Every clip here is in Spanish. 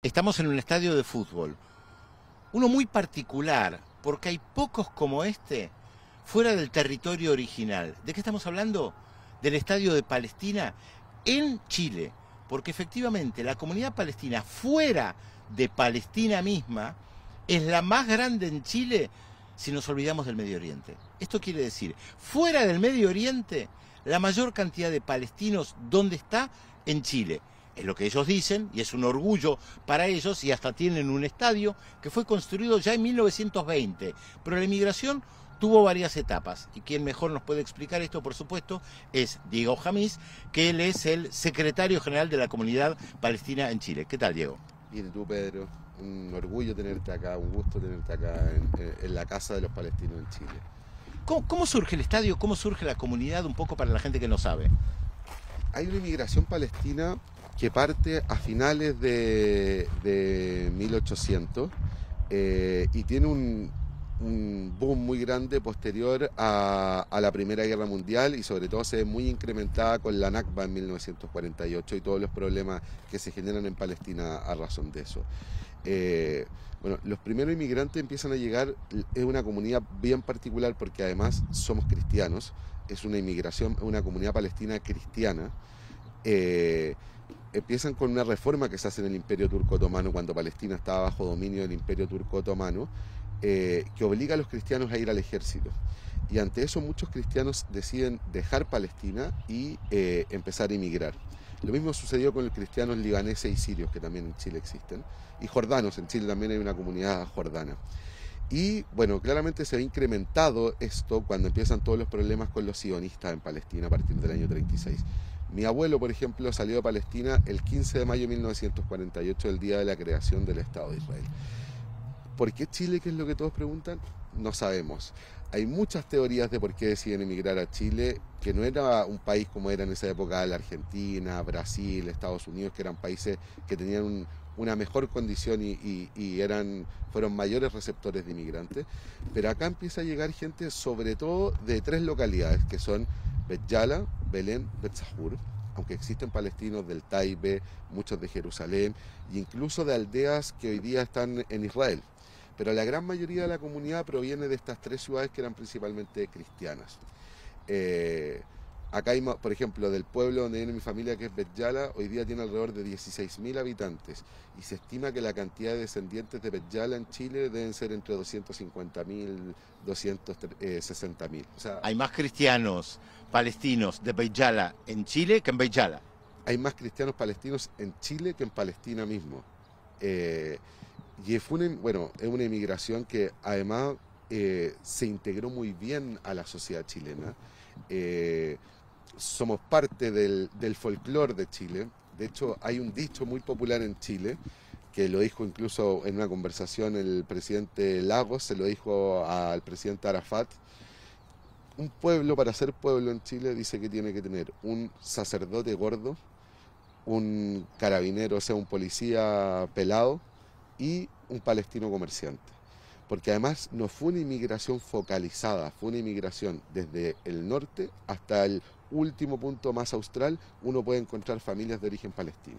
Estamos en un estadio de fútbol, uno muy particular, porque hay pocos como este fuera del territorio original. ¿De qué estamos hablando? Del estadio de Palestina en Chile, porque efectivamente la comunidad palestina fuera de Palestina misma es la más grande en Chile si nos olvidamos del Medio Oriente. Esto quiere decir, fuera del Medio Oriente, la mayor cantidad de palestinos, ¿dónde está? En Chile. Es lo que ellos dicen y es un orgullo para ellos, y hasta tienen un estadio que fue construido ya en 1920. Pero la inmigración tuvo varias etapas, y quien mejor nos puede explicar esto, por supuesto, es Diego Jamís, que él es el secretario general de la comunidad palestina en Chile. ¿Qué tal, Diego? Bien, ¿y tú, Pedro? Un orgullo tenerte acá, un gusto tenerte acá en la casa de los palestinos en Chile. ¿Cómo surge el estadio? ¿Cómo surge la comunidad? Un poco para la gente que no sabe. Hay una inmigración palestina que parte a finales de 1800 y tiene un boom muy grande posterior a la Primera Guerra Mundial, y sobre todo se ve muy incrementada con la Nakba en 1948 y todos los problemas que se generan en Palestina a razón de eso. Bueno, los primeros inmigrantes empiezan a llegar, es una comunidad bien particular porque además somos cristianos, es una inmigración, una comunidad palestina cristiana. Empiezan con una reforma que se hace en el Imperio Turco Otomano cuando Palestina estaba bajo dominio del Imperio Turco Otomano, que obliga a los cristianos a ir al ejército. Y ante eso muchos cristianos deciden dejar Palestina y empezar a emigrar. Lo mismo sucedió con los cristianos libaneses y sirios, que también en Chile existen, y jordanos. En Chile también hay una comunidad jordana. Y bueno, claramente se ha incrementado esto cuando empiezan todos los problemas con los sionistas en Palestina a partir del año 36. Mi abuelo, por ejemplo, salió de Palestina el 15 de mayo de 1948, el día de la creación del Estado de Israel. ¿Por qué Chile? ¿Qué es lo que todos preguntan? No sabemos. Hay muchas teorías de por qué deciden emigrar a Chile, que no era un país como era en esa época la Argentina, Brasil, Estados Unidos, que eran países que tenían una mejor condición y fueron mayores receptores de inmigrantes. Pero acá empieza a llegar gente sobre todo de tres localidades, que son Bet Yala, Belén, Bet Sahur, aunque existen palestinos del Taibe, muchos de Jerusalén, e incluso de aldeas que hoy día están en Israel. Pero la gran mayoría de la comunidad proviene de estas tres ciudades que eran principalmente cristianas. Acá hay, por ejemplo, del pueblo donde viene mi familia, que es Bet Yala, hoy día tiene alrededor de 16.000 habitantes, y se estima que la cantidad de descendientes de Bet Yala en Chile deben ser entre 250.000, 260.000. O sea, Hay más cristianos palestinos de Beit Jala en Chile que en Beit Jala. hay más cristianos palestinos en Chile que en Palestina mismo. Y bueno, es una inmigración que además se integró muy bien a la sociedad chilena. Somos parte del folclore de Chile. De hecho, hay un dicho muy popular en Chile, que lo dijo incluso en una conversación el presidente Lagos, se lo dijo al presidente Arafat. Un pueblo, para ser pueblo en Chile, dice que tiene que tener un sacerdote gordo, un carabinero, o sea, un policía pelado, y un palestino comerciante. Porque además no fue una inmigración focalizada, fue una inmigración desde el norte hasta el último punto más austral. Uno puede encontrar familias de origen palestino.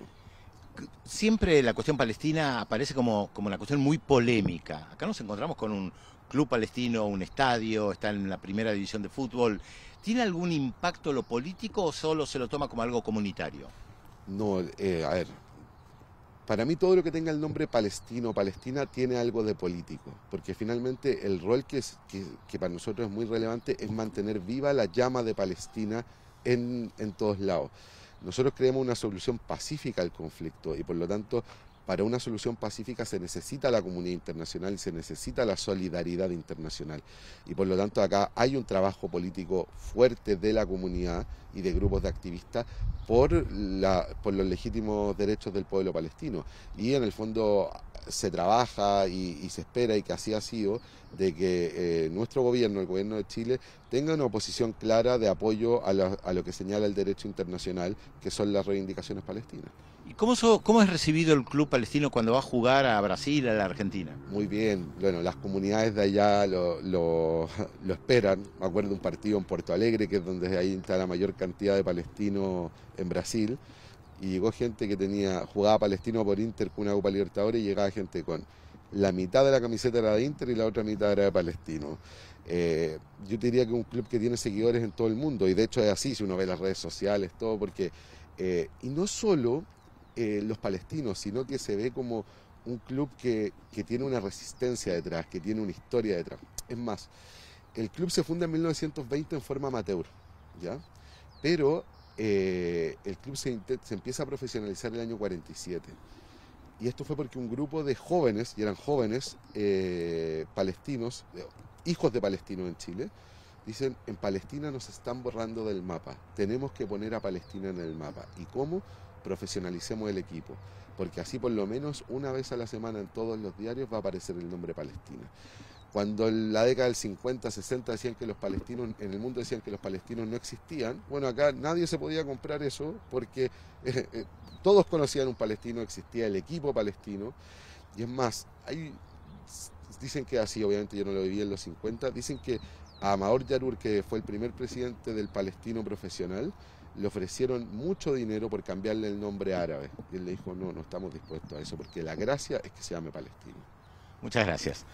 Siempre la cuestión palestina aparece como una cuestión muy polémica. Acá nos encontramos con un club palestino, un estadio, está en la primera división de fútbol. ¿Tiene algún impacto lo político o solo se lo toma como algo comunitario? No, a ver, para mí todo lo que tenga el nombre palestino o palestina tiene algo de político, porque finalmente el rol que para nosotros es muy relevante es mantener viva la llama de Palestina en todos lados. Nosotros creemos una solución pacífica al conflicto, y por lo tanto para una solución pacífica se necesita la comunidad internacional y se necesita la solidaridad internacional. Y por lo tanto acá hay un trabajo político fuerte de la comunidad y de grupos de activistas por los legítimos derechos del pueblo palestino. Y en el fondo se trabaja y se espera, y que así ha sido, de que nuestro gobierno, el gobierno de Chile, tenga una posición clara de apoyo a lo que señala el derecho internacional, que son las reivindicaciones palestinas. ¿Y cómo es recibido el club palestino cuando va a jugar a Brasil, a la Argentina? Muy bien, bueno, las comunidades de allá lo esperan. Me acuerdo de un partido en Puerto Alegre, que es donde ahí está la mayor cantidad de palestinos en Brasil. Y llegó gente que jugaba Palestino por Inter con una Copa Libertadores, y llegaba gente con la mitad de la camiseta era de Inter y la otra mitad era de Palestino. Yo te diría que es un club que tiene seguidores en todo el mundo, y de hecho es así si uno ve las redes sociales, todo, porque y no solo los palestinos, sino que se ve como un club que tiene una resistencia detrás, que tiene una historia detrás. Es más, el club se funda en 1920 en forma amateur, ¿ya? Pero el club se empieza a profesionalizar en el año 47. Y esto fue porque un grupo de jóvenes, y eran jóvenes palestinos, hijos de palestinos en Chile, dicen: en Palestina nos están borrando del mapa, tenemos que poner a Palestina en el mapa. ¿Y cómo? Profesionalicemos el equipo, porque así por lo menos una vez a la semana en todos los diarios va a aparecer el nombre Palestina. Cuando en la década del 50, 60 decían que los palestinos, en el mundo decían que los palestinos no existían, bueno, acá nadie se podía comprar eso porque todos conocían un palestino, existía el equipo palestino. Y es más, dicen que así, obviamente yo no lo viví en los 50, dicen que a Amador Yarur, que fue el primer presidente del Palestino profesional, le ofrecieron mucho dinero por cambiarle el nombre árabe. Y él le dijo: no, no estamos dispuestos a eso, porque la gracia es que se llame Palestino. Muchas gracias.